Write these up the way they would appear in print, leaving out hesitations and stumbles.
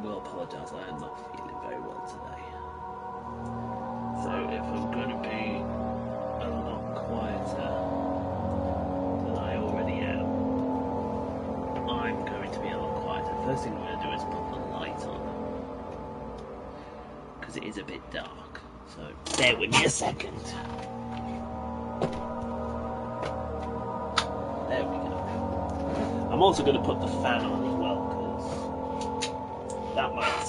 will apologise, I am not feeling very well today. So if I'm going to be a lot quieter than I already am, I'm going to be a lot quieter. First thing I'm going to do is put the light on, because it is a bit dark. So bear with me a second. There we go. I'm also going to put the fan on as well, because that might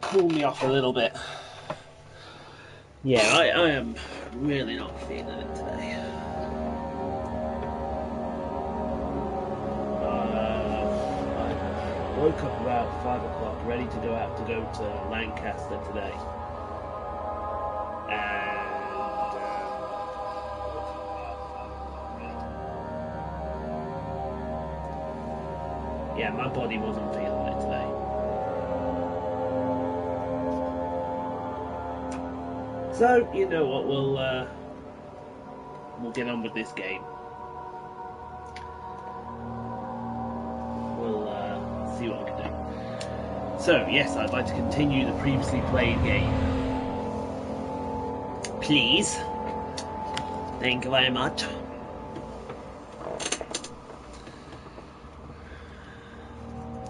cool me off a little bit. Yeah, I am really not feeling it today. I woke up about 5 o'clock, ready to go out to Lancaster today. Yeah, my body wasn't feeling it today. So, you know what, we'll get on with this game. We'll see what we can do. So, yes, I'd like to continue the previously played game. Please. Thank you very much.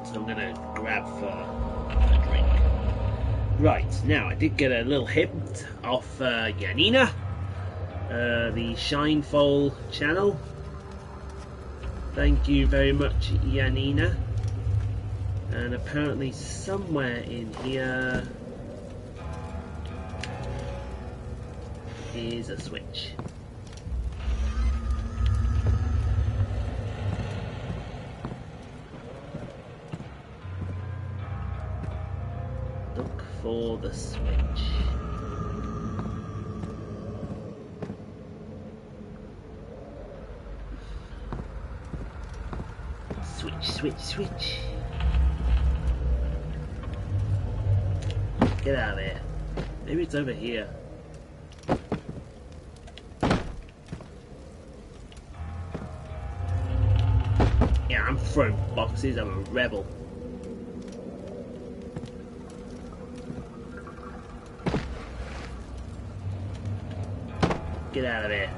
So I'm going to grab a drink. Right, now I did get a little hint off Janina, the Shinefall channel. Thank you very much, Janina. And apparently somewhere in here is a switch. Look for the switch. Switch. Get out of there. Maybe it's over here. Yeah, I'm throwing boxes. I'm a rebel. Get out of there.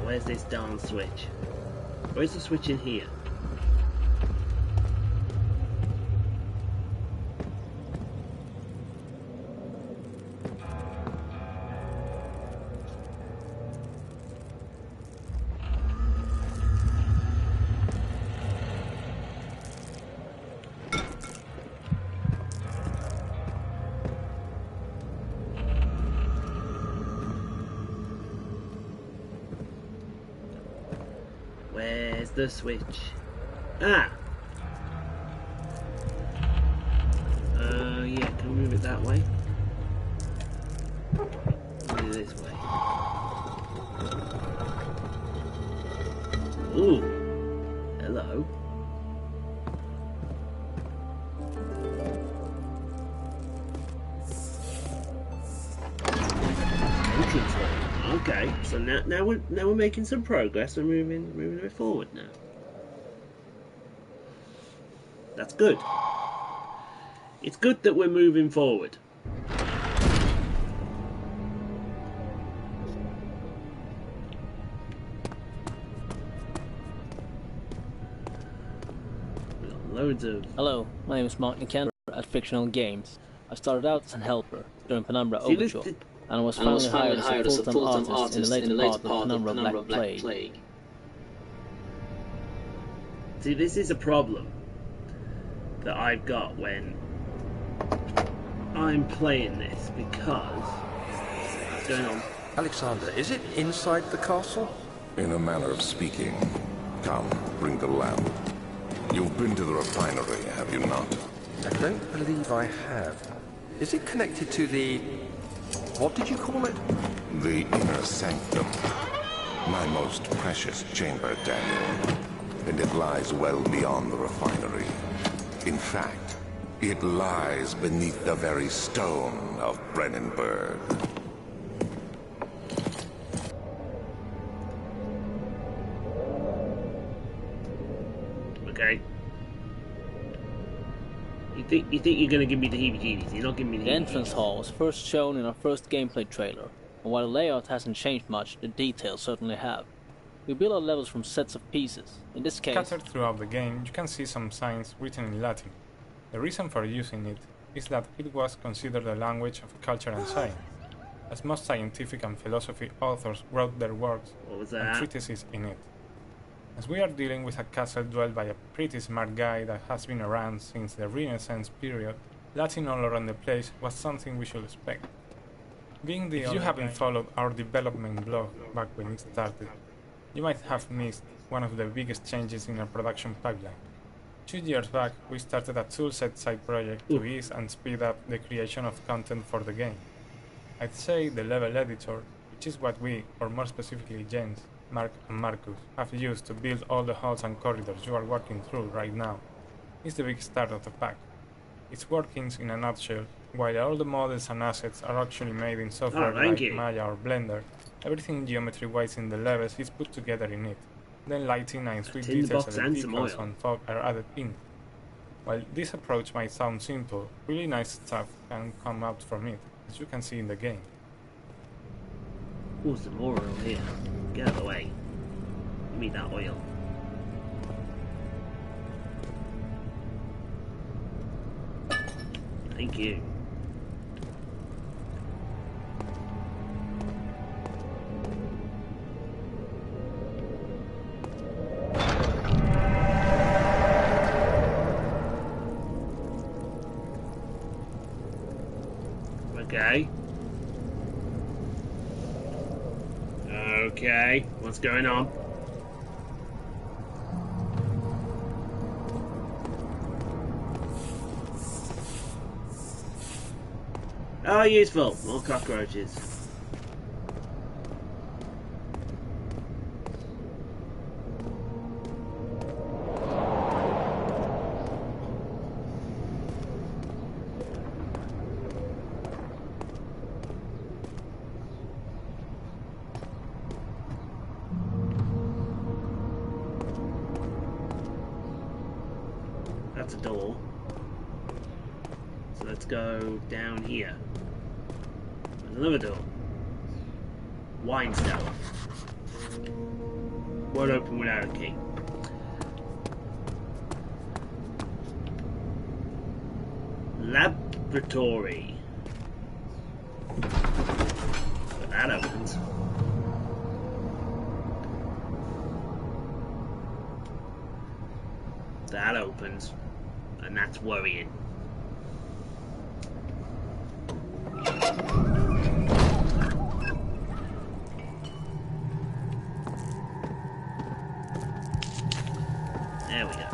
Where's this darn switch? Where's the switch in here? Where's the switch? Ah! Yeah, can we move it that way? Move it this way. Ooh! Hello. Entrance hall. Okay, so now we're making some progress. We're moving a bit forward now. That's good. It's good that we're moving forward. We've got loads of... Hello, my name is Mark Nikan at Fictional Games. I started out as a helper during Penumbra Overture, and I was finally hired as a full-time artist in the later part of Penumbra Black Plague. See, this is a problem that I've got when I'm playing this, because... What's going on? Alexander, is it inside the castle? In a manner of speaking. Come, bring the lamp. You've been to the refinery, have you not? I don't believe I have. Is it connected to the... what did you call it? The inner sanctum. My most precious chamber, Daniel. And it lies well beyond the refinery. In fact, It lies beneath the very stone of Brennenburg. Okay. You think you're gonna give me the heebie-jeebies? You're not giving me the The entrance heebie-jeebies. hall was first shown in our first gameplay trailer, and while the layout hasn't changed much, the details certainly have. We build our levels from sets of pieces. In this case, Scattered throughout the game, you can see some signs written in Latin. The reason for using it is that it was considered a language of culture and science, as most scientific and philosophy authors wrote their works What was and that? treatises in it. As we are dealing with a castle dwelled by a pretty smart guy that has been around since the Renaissance period, Latin all around the place was something we should expect. Being the if you haven't followed our development blog back when it started, you might have missed one of the biggest changes in our production pipeline. 2 years back, we started a toolset side project to ease and speed up the creation of content for the game. I'd say the level editor, which is what we, or more specifically Jens, Mark and Marcus, have used to build all the halls and corridors you are working through right now, is the big start of the pack. Its workings in a nutshell, while all the models and assets are actually made in software like Maya or Blender, everything geometry-wise in the levels is put together in it. Then lighting and sweet details of the decals and fog are added in. While this approach might sound simple, really nice stuff can come out from it, as you can see in the game. Oh, some more oil here. Get out of the way. Give me that oil. Thank you. Okay. Okay, what's going on? Oh, useful. More cockroaches. That's a door. So let's go down here. There's another door. Wine cellar. Won't open without a key. Laboratory. So that opens. That opens. And that's worrying. There we go.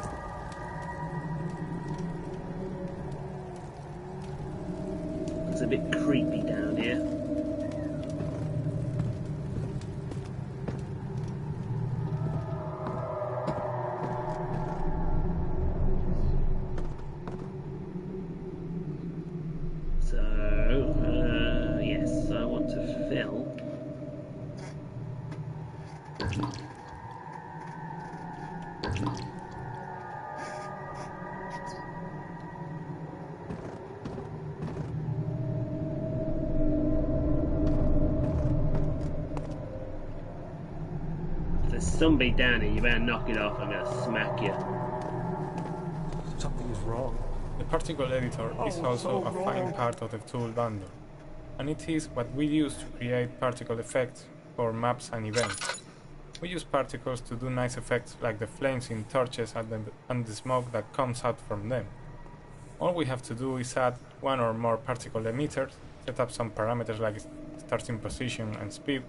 It's a bit creepy down here. So, yes, I want to fill. If there's somebody down here, you better knock it off. I'm gonna smack you. Something's wrong. The particle editor is also a fine part of the tool bundle, and it is what we use to create particle effects for maps and events. We use particles to do nice effects like the flames in torches and the smoke that comes out from them. All we have to do is add one or more particle emitters, set up some parameters like starting position and speed,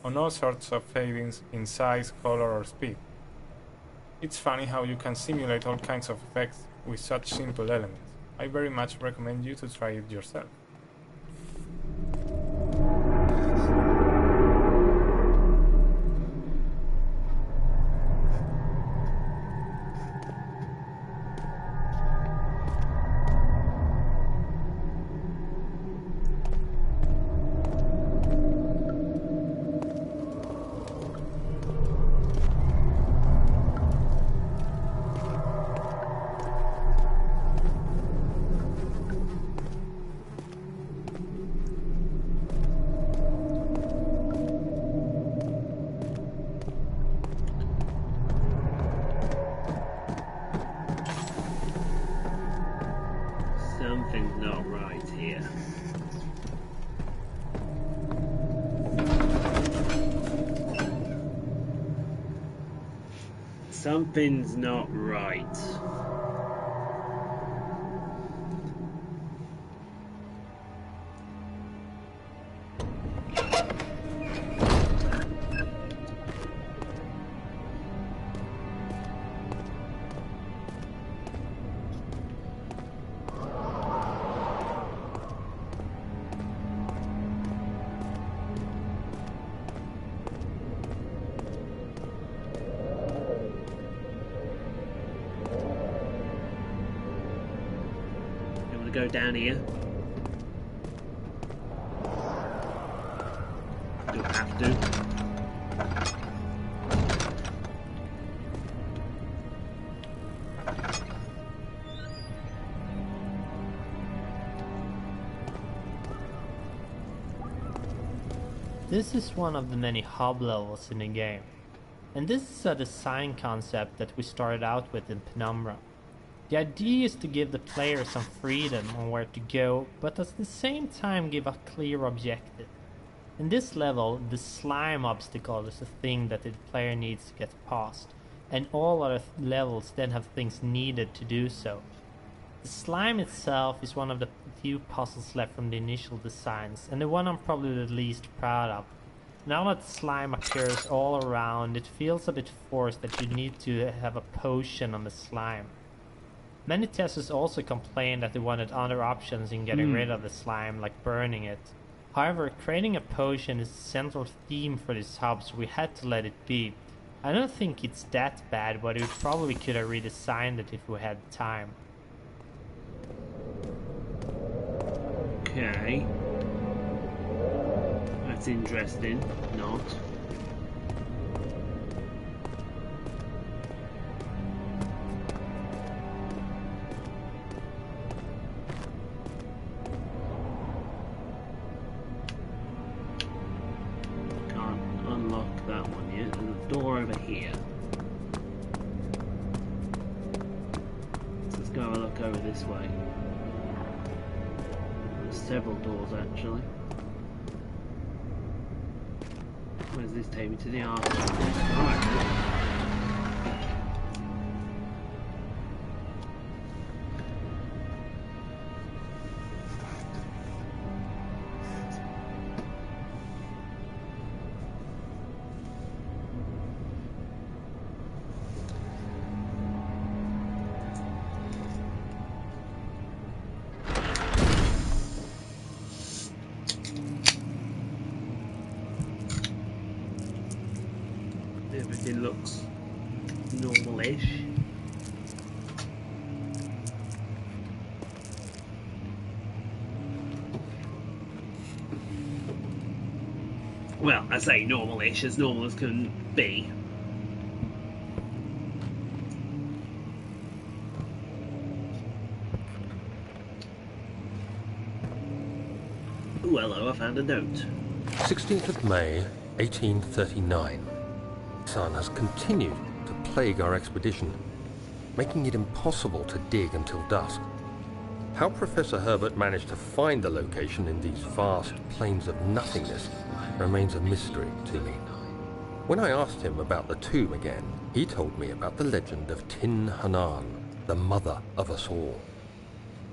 on all sorts of fadings in size, color or speed. It's funny how you can simulate all kinds of effects with such simple elements. I very much recommend you to try it yourself. Something's not right here. Something's not right. Go down here. Don't have to. This is one of the many hub levels in the game, and this is a design concept that we started out with in Penumbra. The idea is to give the player some freedom on where to go, but at the same time give a clear objective. In this level, the slime obstacle is the thing that the player needs to get past, and all other levels then have things needed to do so. The slime itself is one of the few puzzles left from the initial designs, and the one I'm probably the least proud of. Now that slime occurs all around, it feels a bit forced that you need to have a potion on the slime. Many testers also complained that they wanted other options in getting rid of the slime, like burning it. However, creating a potion is the central theme for this hub, so we had to let it be. I don't think it's that bad, but we probably could have redesigned it if we had time. Okay. That's interesting. Not. Door over here. Let's go have a look over this way. There's several doors actually. Where's this take me to the archive? Alright. Everything looks normal-ish. Well, I say normal-ish, as normal as can be. Ooh, hello, I found a note. 16th of May, 1839. The sun has continued to plague our expedition, making it impossible to dig until dusk. How Professor Herbert managed to find the location in these vast plains of nothingness remains a mystery to me. When I asked him about the tomb again, he told me about the legend of Tin Hanan, the mother of us all.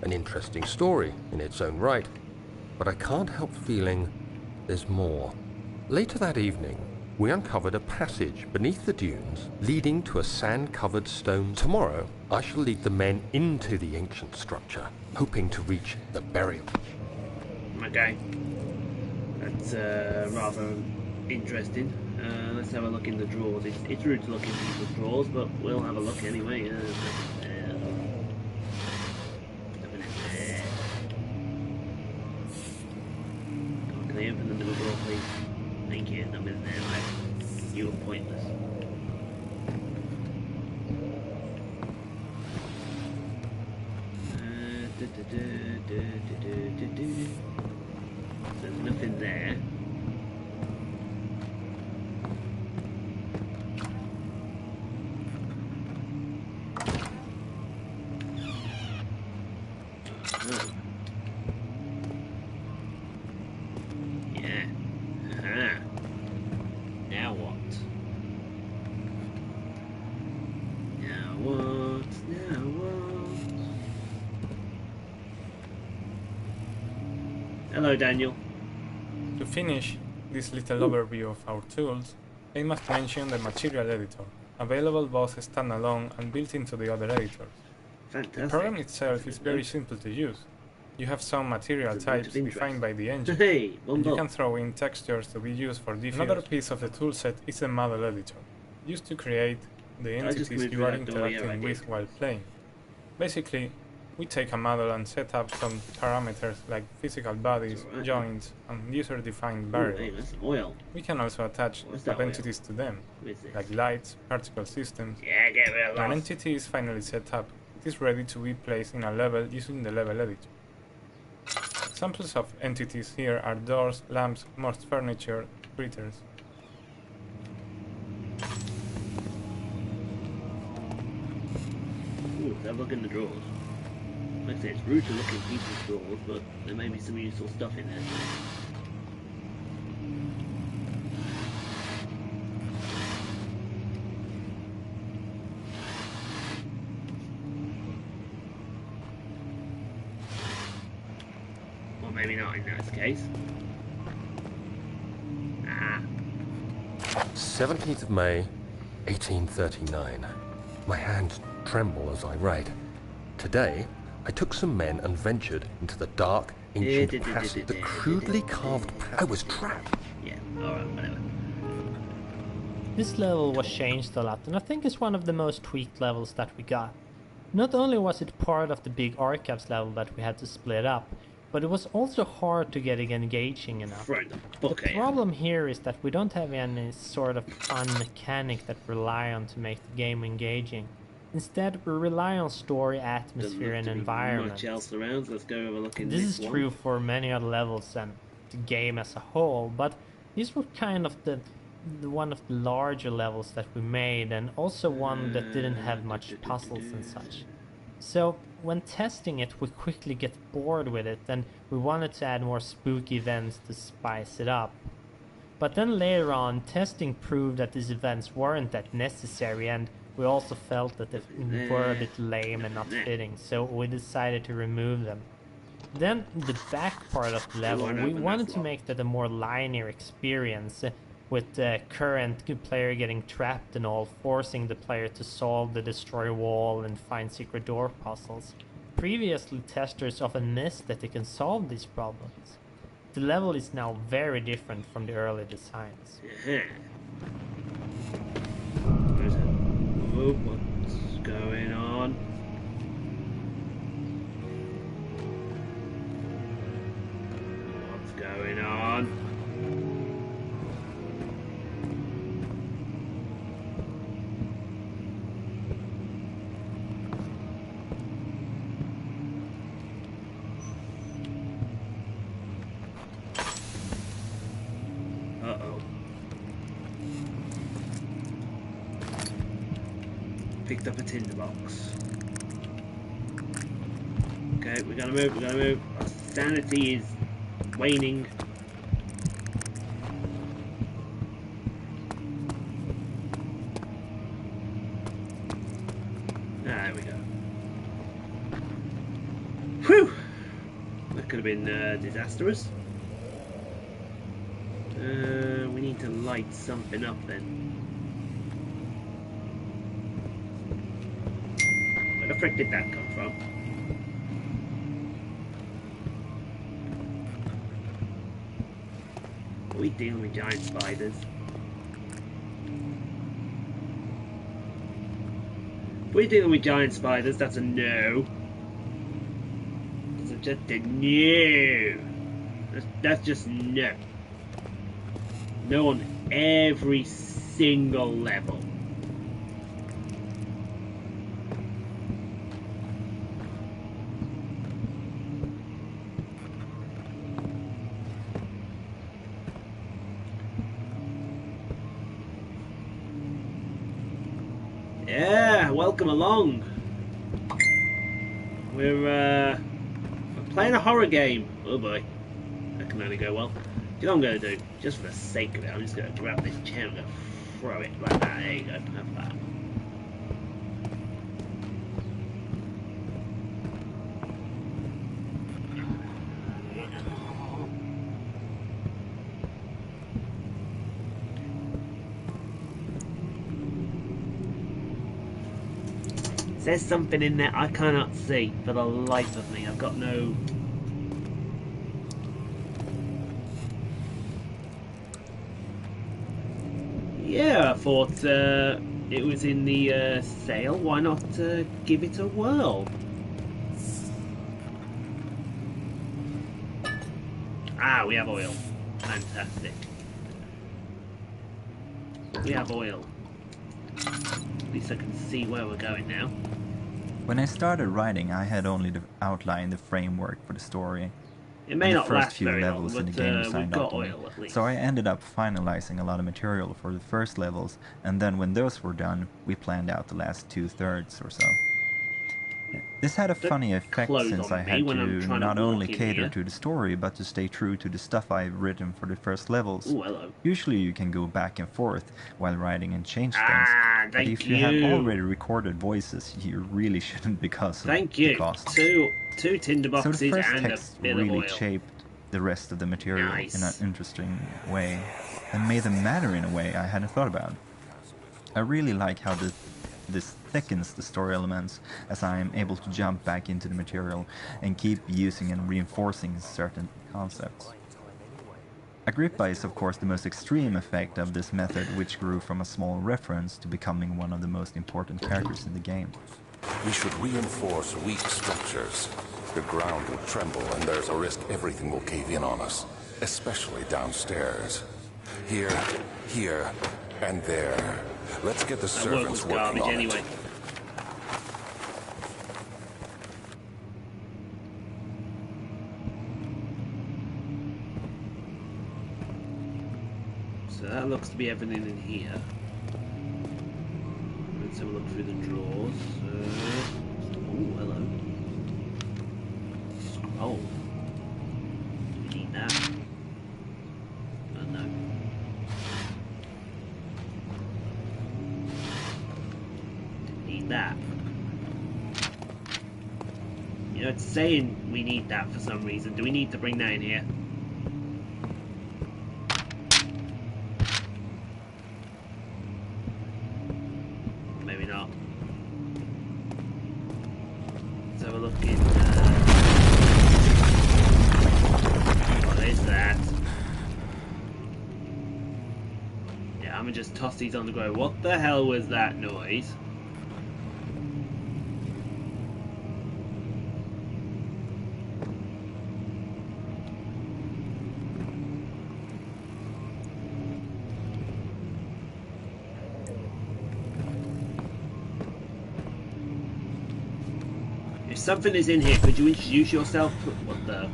An interesting story in its own right, but I can't help feeling there's more. Later that evening, we uncovered a passage beneath the dunes leading to a sand-covered stone. Tomorrow, I shall lead the men into the ancient structure, hoping to reach the burial. Okay. That's rather interesting. Let's have a look in the drawers. It's rude to look in people's drawers, but we'll have a look anyway. Nothing in there. Can I open the middle drawer, please? Thank you. Nothing in there, mate. You were pointless. There's nothing there. Oh. Yeah. Uh-huh. Now what? Now what? Now what? Hello, Daniel. To finish this little overview of our tools, I must mention the material editor, available both standalone and built into the other editors. Fantastic. The program itself is very simple to use. You have some material types defined by the engine, Hey, and you can throw in textures to be used for diffuse. Another piece of the toolset is the model editor, used to create the entities you are interacting with while playing. Basically, we take a model and set up some parameters like physical bodies, joints, and user-defined variables. We can also attach entities to them, like lights, particle systems. When an entity is finally set up, it is ready to be placed in a level using the level editor. Examples of entities here are doors, lamps, most furniture, critters. Ooh, let's have a look in the drawers. Like I say, it's rude to look in people's drawers, but there may be some useful stuff in there. Or maybe not in that case. 17th of May, 1839. My hands tremble as I write. Today, I took some men and ventured into the dark, ancient passage. The crudely carved I was trapped. Yeah, alright, whatever. This level was changed a lot, and I think it's one of the most tweaked levels that we got. Not only was it part of the big archives level that we had to split up, but it was also hard to get it engaging enough. The problem here is that we don't have any sort of fun mechanic that we rely on to make the game engaging. Instead, we rely on story, atmosphere, and environment. Much else around. Let's go have a look in this is true for many other levels and the game as a whole, but these were kind of the one of the larger levels that we made, and also one that didn't have much puzzles and such. So when testing it, we quickly get bored with it, and we wanted to add more spooky events to spice it up. But then later on, testing proved that these events weren't that necessary, and we also felt that they were a bit lame and not fitting, so we decided to remove them. Then the back part of the level, we wanted to make that a more linear experience, with the current player getting trapped and all, forcing the player to solve the destroy wall and find secret door puzzles. Previously, testers often missed that they can solve these problems. The level is now very different from the early designs. Oh, what's going on? What's going on? Uh-oh. Picked up a tinderbox. Okay, we gotta move, Our sanity is waning. There we go. Whew! That could have been disastrous. We need to light something up then. Where the frick did that come from? Are we dealing with giant spiders? If we're dealing with giant spiders, that's a no. That's just a no. That's just no. No on every single level. Yeah, welcome along. We're Playing a horror game. Oh boy. That can only go well. You know what I'm going to do? Just for the sake of it, I'm just going to grab this chair and throw it like that. There you go. Have that. There's something in there I cannot see for the life of me. I've got no... Yeah, I thought it was in the sale. Why not give it a whirl? Ah, we have oil. Fantastic. We have oil. At least I can see where we're going now. When I started writing, I had only outlined the framework for the story. It may not last very long, levels but in the game we've signed got up on. oil at least. So I ended up finalizing a lot of material for the first levels, and then when those were done, we planned out the last 2/3 or so. This had a funny effect since I had to not only cater to the story, but to stay true to the stuff I've written for the first levels. Ooh, hello. Usually you can go back and forth while writing and change things, but if you have already recorded voices, you really shouldn't because of the costs. Two tinder boxes so the first and text a bit really of oil. shaped the rest of the material Nice. in an interesting way, and made them matter in a way I hadn't thought about. I really like how this thickens the story elements, as I am able to jump back into the material and keep using and reinforcing certain concepts. Agrippa is of course the most extreme effect of this method, which grew from a small reference to becoming one of the most important characters in the game. We should reinforce weak structures. The ground will tremble and there's a risk everything will cave in on us, especially downstairs. Here, and there. Let's get the servants working on it. So that looks to be everything in here. Let's have a look through the drawers. Oh, hello. Scroll. Do we need that? No. Need that. You know, it's saying we need that for some reason. Do we need to bring that in here? Maybe not. Let's have a look in. What is that? Yeah, I'm gonna just toss these on the ground. What the hell was that noise? If something is in here, could you introduce yourself? What the?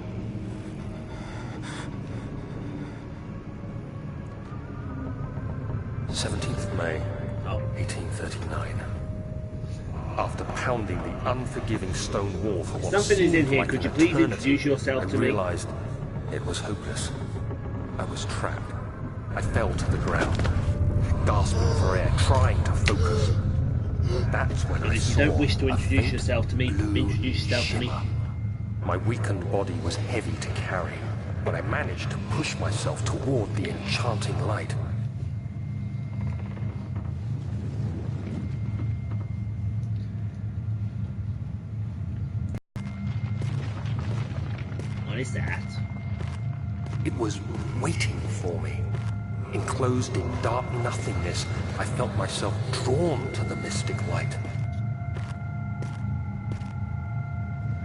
May 1839. After pounding the unforgiving stone wall for what something is in here. Like could you please eternity, introduce yourself to me? I realized it was hopeless. I was trapped. I fell to the ground, gasping for air, trying to focus. That's when I if saw you don't wish to a introduce faint yourself to me, blue introduce yourself to me. shimmer. My weakened body was heavy to carry, but I managed to push myself toward the enchanting light. What is that? It was waiting for me. Enclosed in dark nothingness, I felt myself drawn to the mystic light.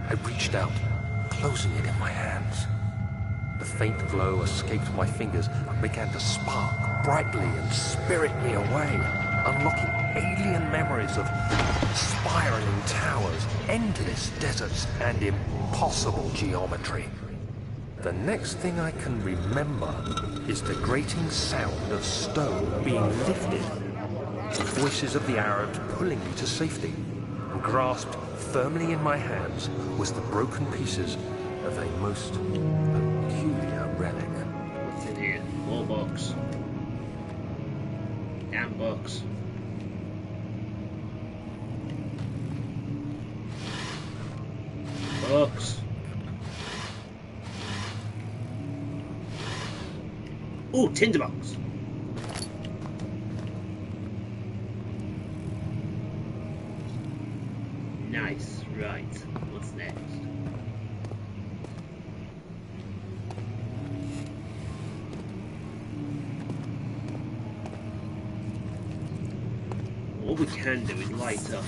I reached out, closing it in my hands. The faint glow escaped my fingers and began to spark brightly and spirit me away, unlocking alien memories of spiraling towers, endless deserts, and impossible geometry. The next thing I can remember is the grating sound of stone being lifted, the voices of the Arabs pulling me to safety, and grasped firmly in my hands was the broken pieces of a most peculiar relic. What's in here? More books. Damn books. Books. Ooh, tinderbox. Nice. Right. What's next? What we can do is light up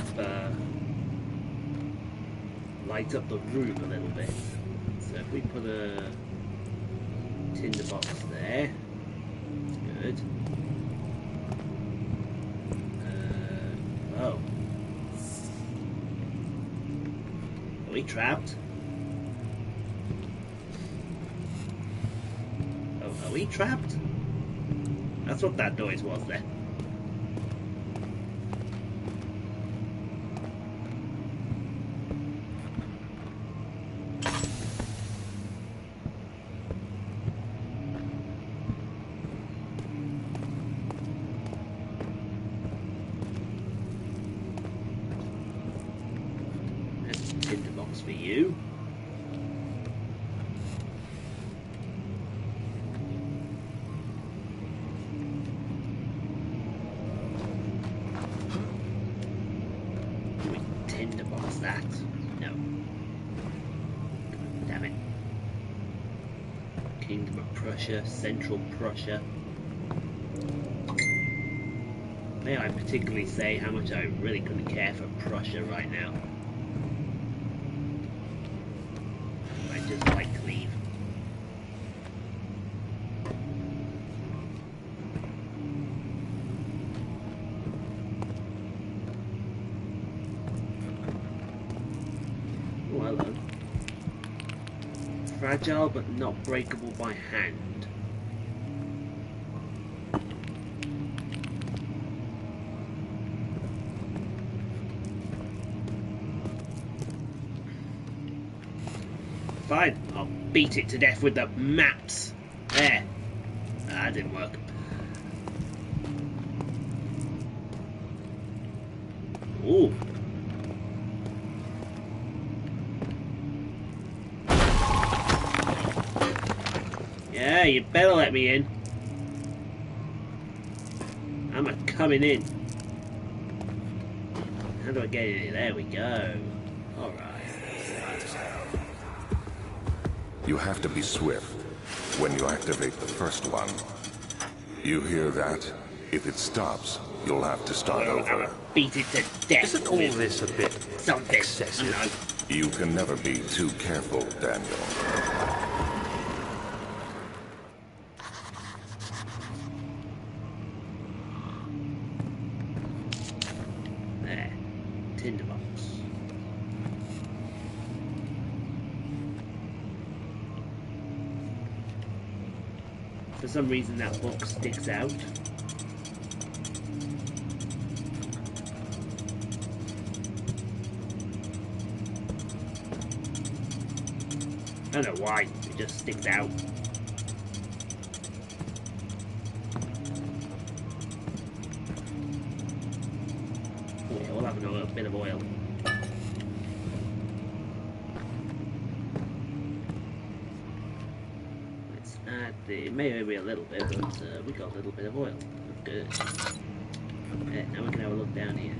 the room a little bit. So if we put a tinderbox there, good. Oh. Are we trapped? Oh, are we trapped? That's what that noise was then. Tinderbox for you. Do we tinderbox that? No. Damn it. Kingdom of Prussia, Central Prussia. May I particularly say how much I really couldn't care for Prussia right now. Just like to leave. Oh, hello. Fragile but not breakable by hand. Fine, I'll beat it to death with the maps. There. That didn't work. Ooh. Yeah, you better let me in. I'm a coming in. How do I get in here? There we go. Alright. You have to be swift when you activate the first one. You hear that? If it stops, you'll have to start over. Beat it to death. Isn't all this a bit something excessive? No. You can never be too careful, Daniel. There. Tinderbox. For some reason that book sticks out. I don't know why, it just sticks out. Oh yeah, we'll have a bit of oil. Let's add the, maybe a little bit, but we got a little bit of oil. Good. Yeah, now we can have a look down here.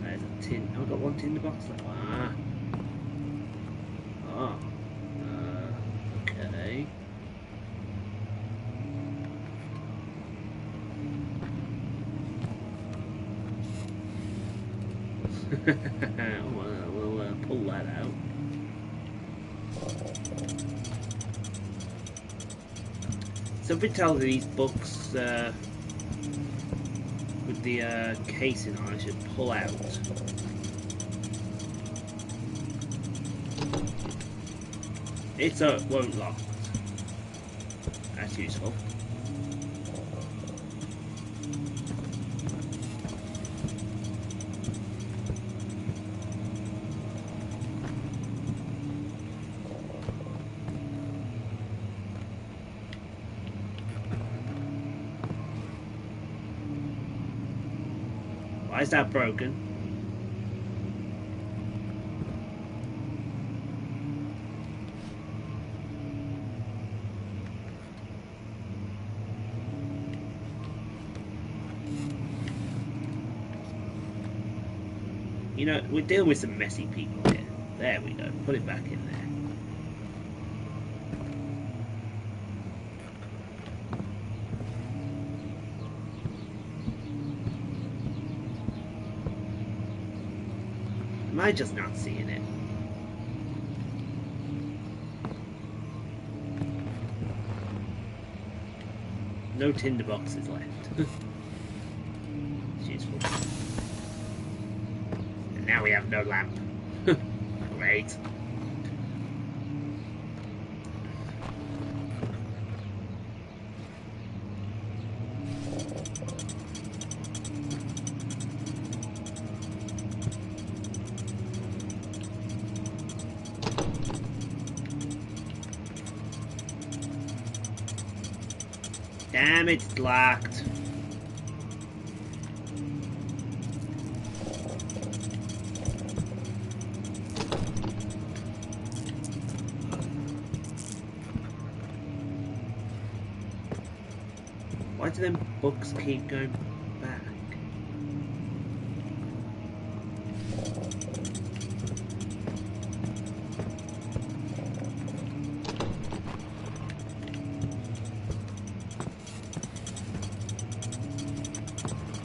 There's a tin. Oh, I've got one tinderbox left. Ah. Oh. Okay. We'll pull that out. Something tells me these books with the casing on I should pull out. It won't lock. That's useful. Why is that broken? You know, we're dealing with some messy people here. There we go. Put it back in there. Am I just not seeing it? No tinder boxes left. It's useful. And now we have no lamp. Great. Damn, it's locked. Why do them books keep going back?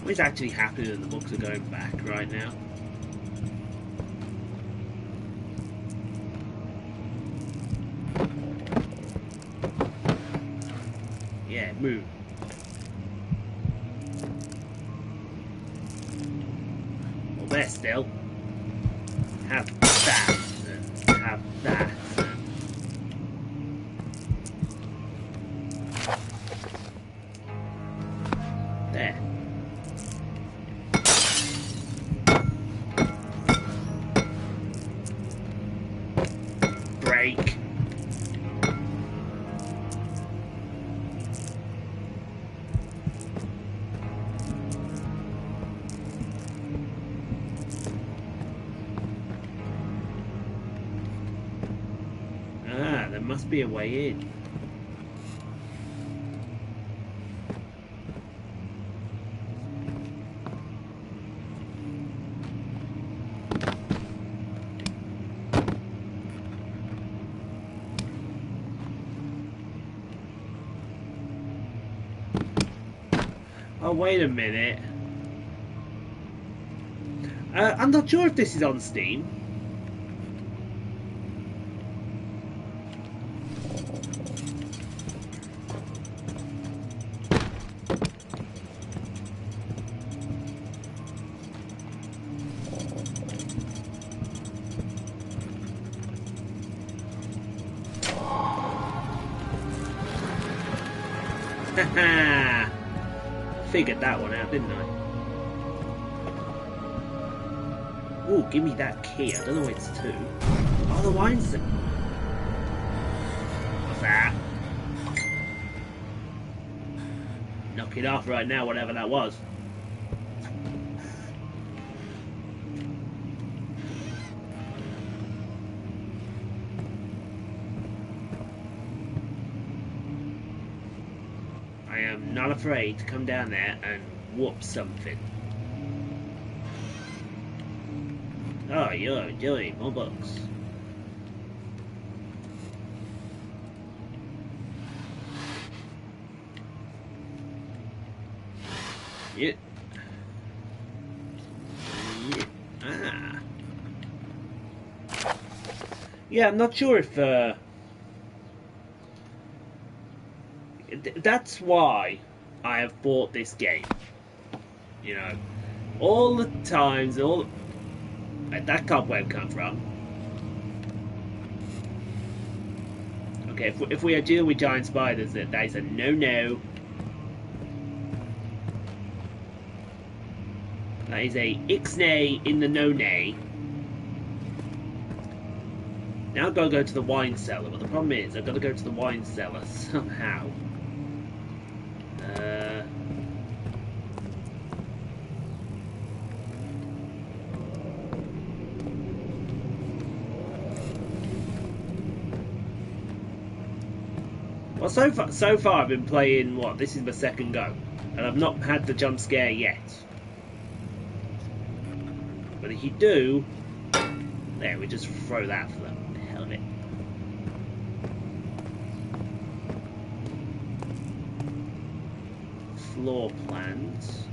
What is actually happening when the books are going back right now? Yeah, move. Well, there still. Have that. And have that. There. Break. Ah, there must be a way in. Oh, wait a minute. I'm not sure if this is on Steam. Haha! Figured that one out, didn't I? Ooh, give me that key. I don't know what it's to. Oh, the wine set. What's that? Knock it off right now, whatever that was. I am not afraid to come down there and whoop something. Oh, you're enjoying more books. Yeah. Yeah. Ah. Yeah, I'm not sure if that's why I have bought this game. You know, all the times, where'd that cobweb come from? Okay, if we are dealing with giant spiders, that is a no-no. That is a ixnay in the no-nay. Now I've got to go to the wine cellar, but the problem is I've got to go to the wine cellar somehow. Well, so far I've been playing, what, this is my second go, and I've not had the jump scare yet. But if you do, there, we just throw that for the hell of it. Floor plans.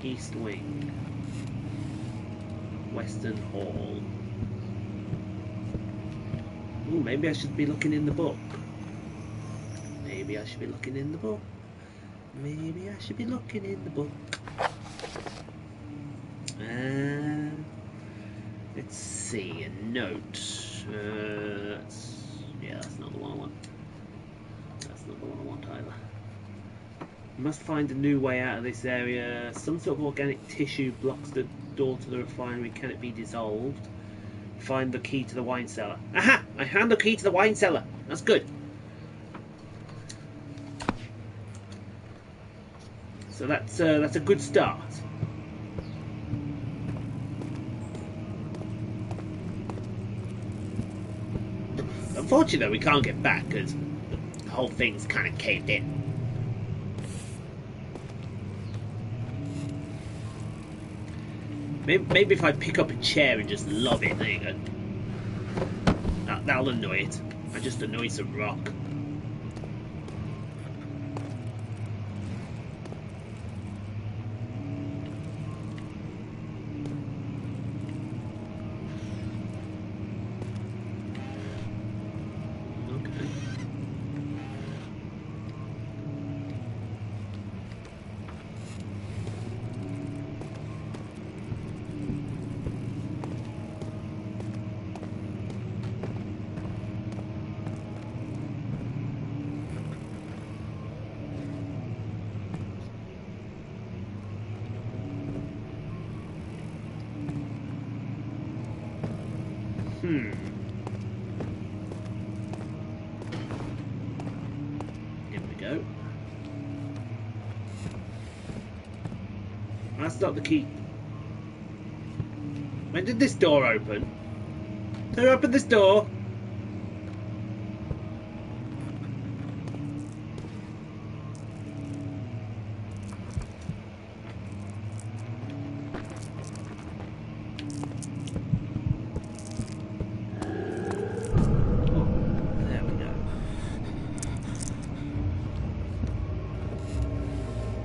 East wing. Western hall. Ooh, maybe I should be looking in the book. Maybe I should be looking in the book. Maybe I should be looking in the book. Let's see, a note. Yeah, that's not the one I want. That's not the one I want either. Must find a new way out of this area. Some sort of organic tissue blocks the door to the refinery. Can it be dissolved? Find the key to the wine cellar. Aha! I found the key to the wine cellar. That's good. So that's a good start. Unfortunately, though, we can't get back because the whole thing's kind of caved in. Maybe if I pick up a chair and just lob it, there you go. That'll annoy it. I just annoy some rock. Here we go. That's not the key. When did this door open? Who opened this door?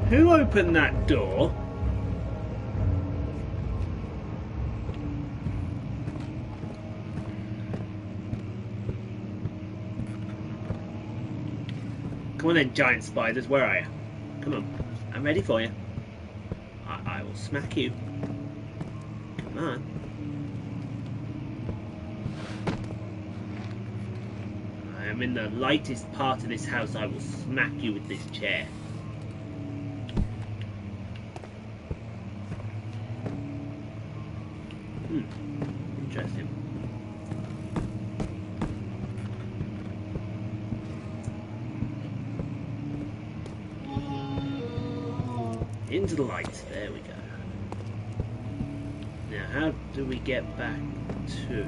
Who opened that door? Come on then, giant spiders, where are you? Come on, I'm ready for you. I will smack you. Come on. I am in the lightest part of this house. I will smack you with this chair. Interesting. Into the light. There we go. Now, how do we get back to...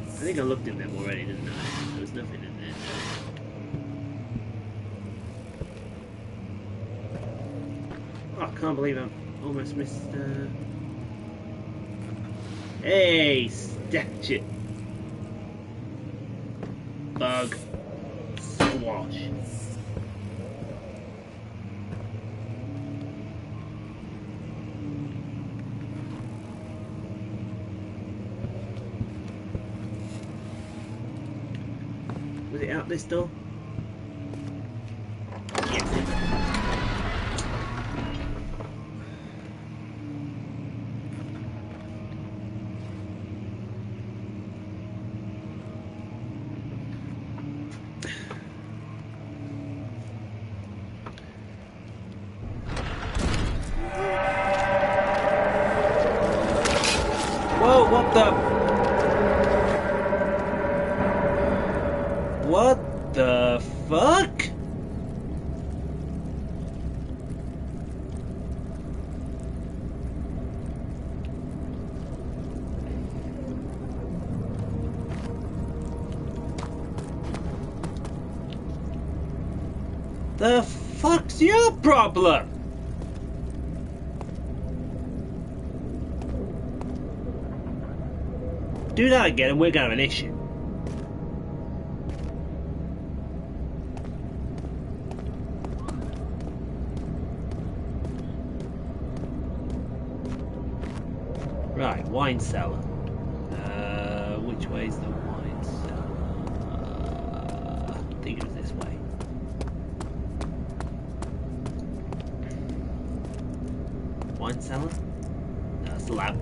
I think I looked in them already, didn't I? There was nothing in there. Oh, I can't believe I'm almost missed. Hey, statue. Bug. Squash. Was it out this door? Whoa, what the... What the fuck? The fuck's your problem? Do that again and we're gonna have an issue. Right, wine cellar. Which way's the wine cellar? I think it was this way. Wine cellar? No, that's the lab.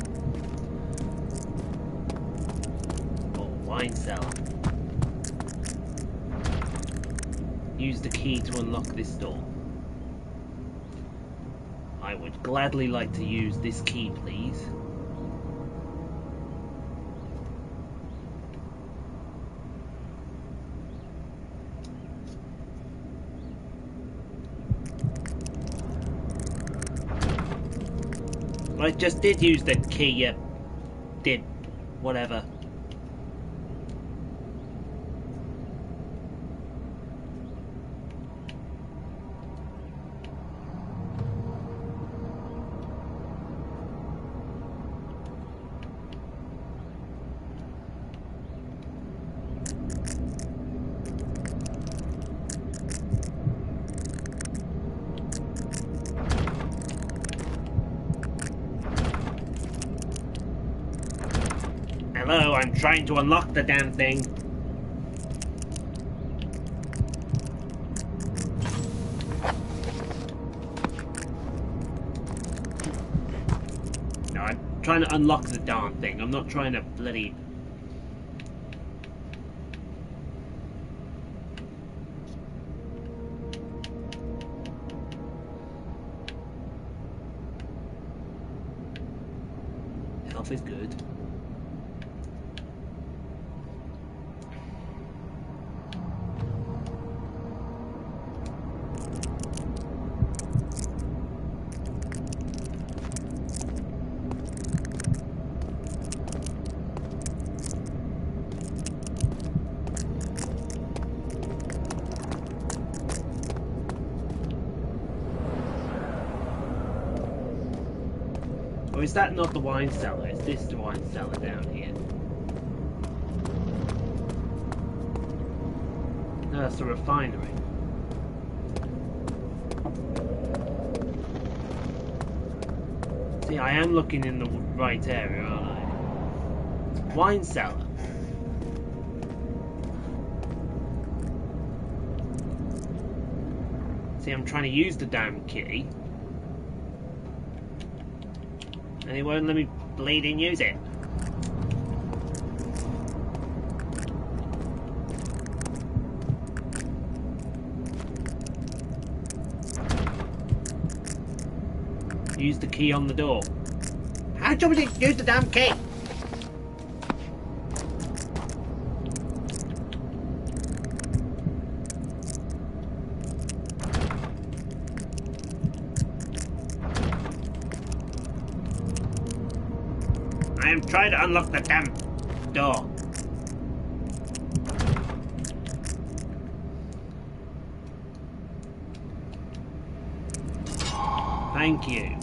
Oh, wine cellar. Use the key to unlock this door. I would gladly like to use this key, please. I just did use the key, you did whatever. Hello, I'm trying to unlock the damn thing. No, I'm trying to unlock the darn thing. I'm not trying to bloody... Health is good. Or is that not the wine cellar? Is this the wine cellar down here? No, that's the refinery. See, I am looking in the right area, aren't I? Wine cellar. See, I'm trying to use the damn key. And it won't let me bleeding use it. Use the key on the door. How do you use the damn key? I am trying to unlock the damn door. Thank you.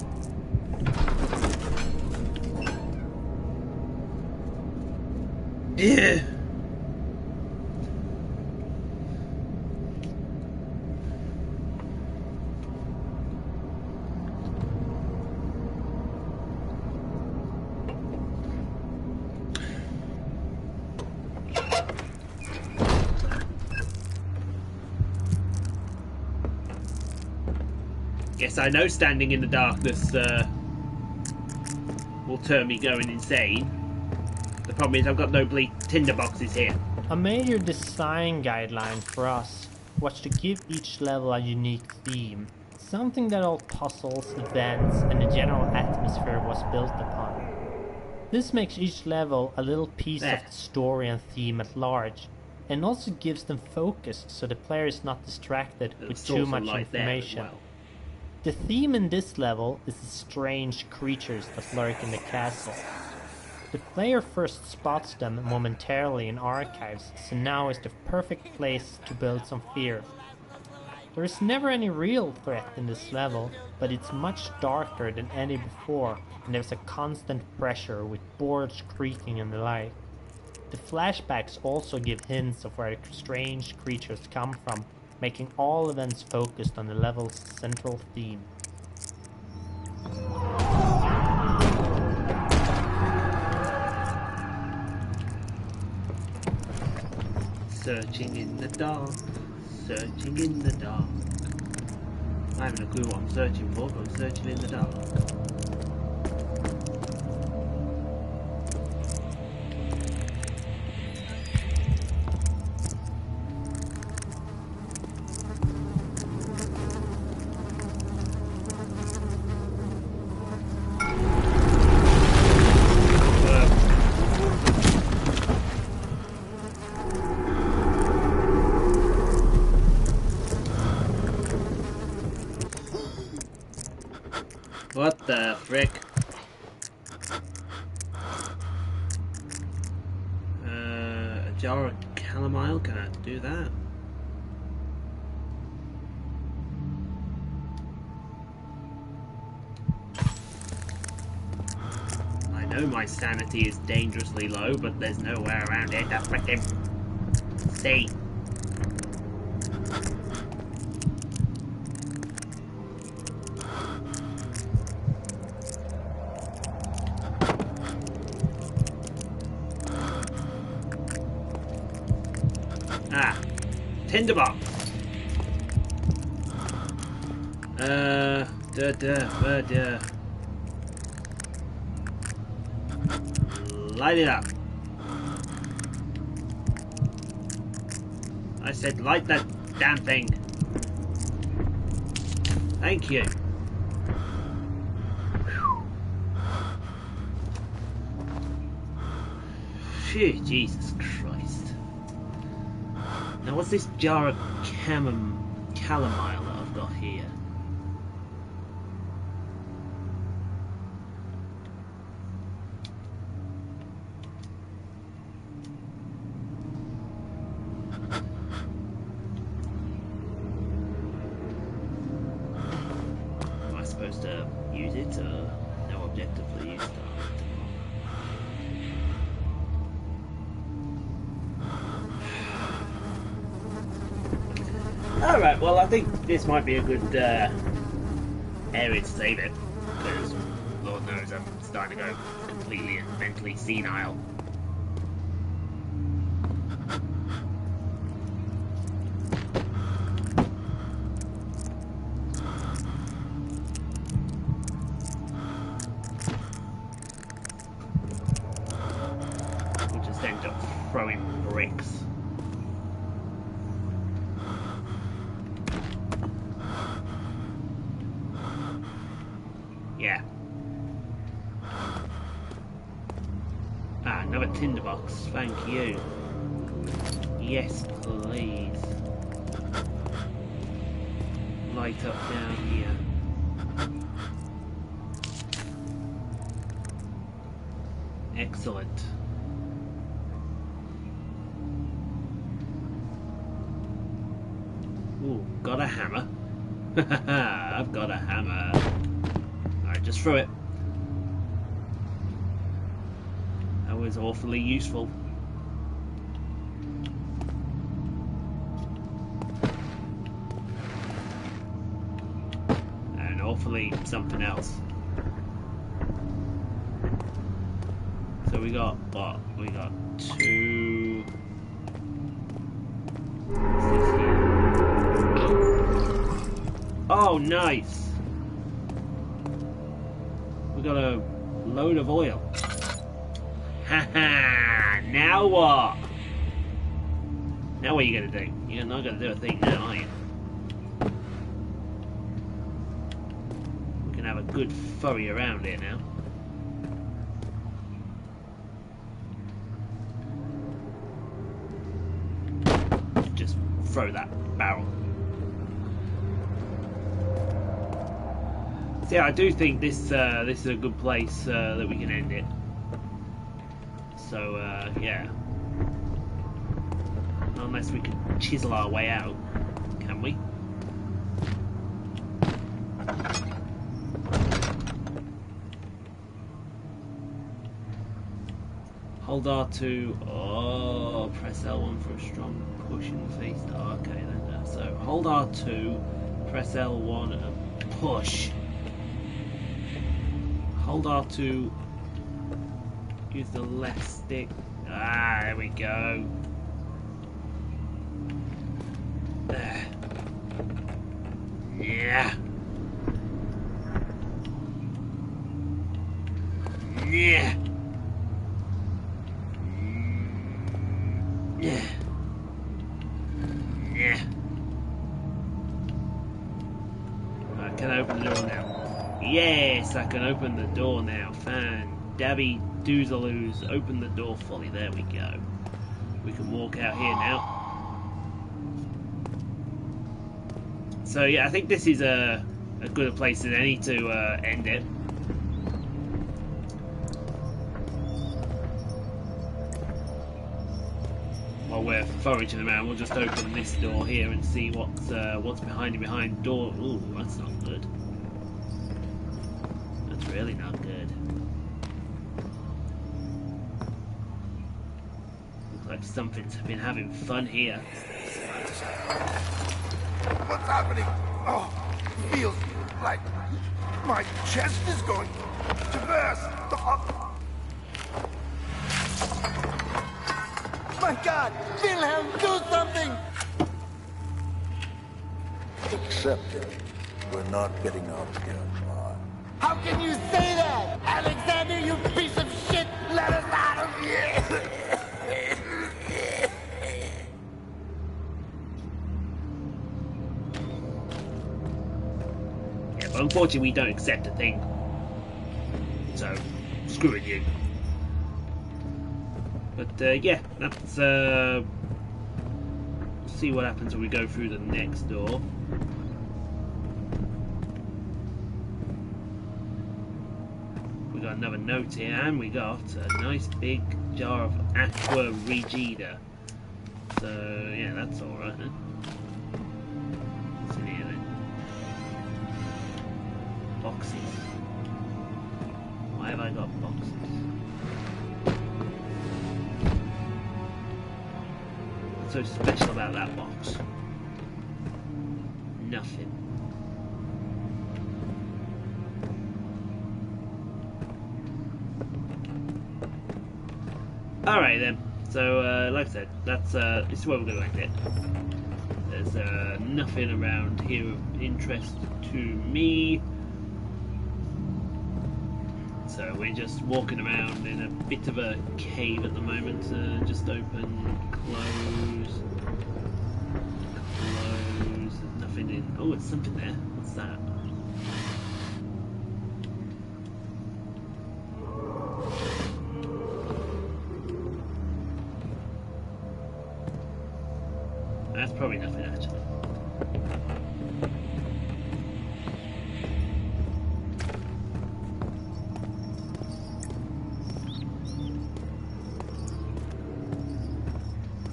Yeah. Yes, I know standing in the darkness will turn me going insane. The problem is I've got no tinder boxes here. A major design guideline for us was to give each level a unique theme, something that all puzzles, events, and the general atmosphere was built upon. This makes each level a little piece of the story and theme at large, and also gives them focus so the player is not distracted with too much information. The theme in this level is the strange creatures that lurk in the castle. The player first spots them momentarily in archives, so now is the perfect place to build some fear. There is never any real threat in this level, but it's much darker than any before, and there's a constant pressure with boards creaking and the like. The flashbacks also give hints of where strange creatures come from, making all events focused on the level's central theme. Searching in the dark, searching in the dark. I haven't a clue what I'm searching for, but I'm searching in the dark. What the frick? A jar of chamomile, can I do that? I know my sanity is dangerously low, but there's nowhere around it to frickin' see. Tinderbox. Light it up. I said light that damn thing. Thank you. Phew, Jesus Christ. Now what's this jar of chamomile that I've got here? Am I supposed to use it or no objectively use it? Alright, well I think this might be a good area to save it, because Lord knows I'm starting to go completely and mentally senile. We'll just end up throwing bricks. Yeah. Ah, another tinderbox. Thank you. Yes, please. Light up down here. Excellent. Ooh, got a hammer. I've got a hammer. Alright, just throw it. That was awfully useful. And awfully something else. So we got what? We got two. What's this here? Oh, nice! We got a load of oil. Haha! Now what? Now what are you gonna do? You're not gonna do a thing now, are you? We can have a good furry around here now. Just throw that barrel. So yeah, I do think this this is a good place that we can end it. So yeah, unless we can chisel our way out, can we? Hold R2. Oh, press L1 for a strong push in the face. Oh, okay then. So hold R2, press L1 and push. Hold R2. Use the left stick. Ah, there we go. There. Yeah. Yeah. Yeah. Yeah. I can open the door now. Yes, I can open the door now. Dabby doozaloos. Open the door fully. There we go. We can walk out here now. So yeah, I think this is a good place as any to end it. While we're foraging around, we'll just open this door here and see what's behind it. Behind door. Ooh, that's not good. That's really not good. Looks like something's been having fun here. What's happening? Oh, it feels like my chest is going to burst. Oh. My God, Wilhelm, do something! Accept it. We're not getting out of here alive. How can you say that? Alexander, you piece of shit! Let us out of here! Yeah, but unfortunately we don't accept a thing. So, screw it, you. But yeah, let's see what happens when we go through the next door. We got another note here, and we got a nice big jar of Aqua Regida. So yeah, that's alright then. What's in here then? Boxes. Why have I got boxes? So special about that box? Nothing. Alright then, so like I said, that's this is where we're going to end it. There's nothing around here of interest to me. So we're just walking around in a bit of a cave at the moment. Just open, close, close. There's nothing in. Oh, it's something there. What's that? That's probably nothing actually.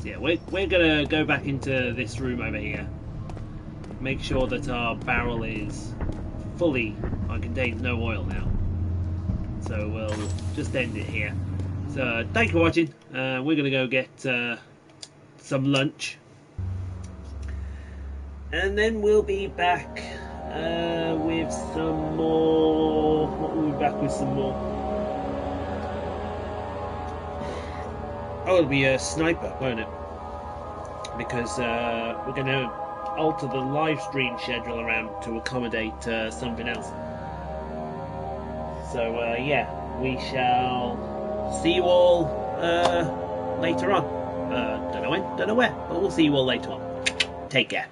Yeah, we're gonna go back into this room over here. Make sure that our barrel is fully, contains no oil now. So we'll just end it here. So thanks for watching. We're gonna go get some lunch, and then we'll be back with some more. We'll be back with some more. Oh, it'll be a sniper, won't it? Because we're going to alter the live stream schedule around to accommodate something else. So yeah, we shall see you all later on. Don't know when, don't know where, but we'll see you all later on. Take care.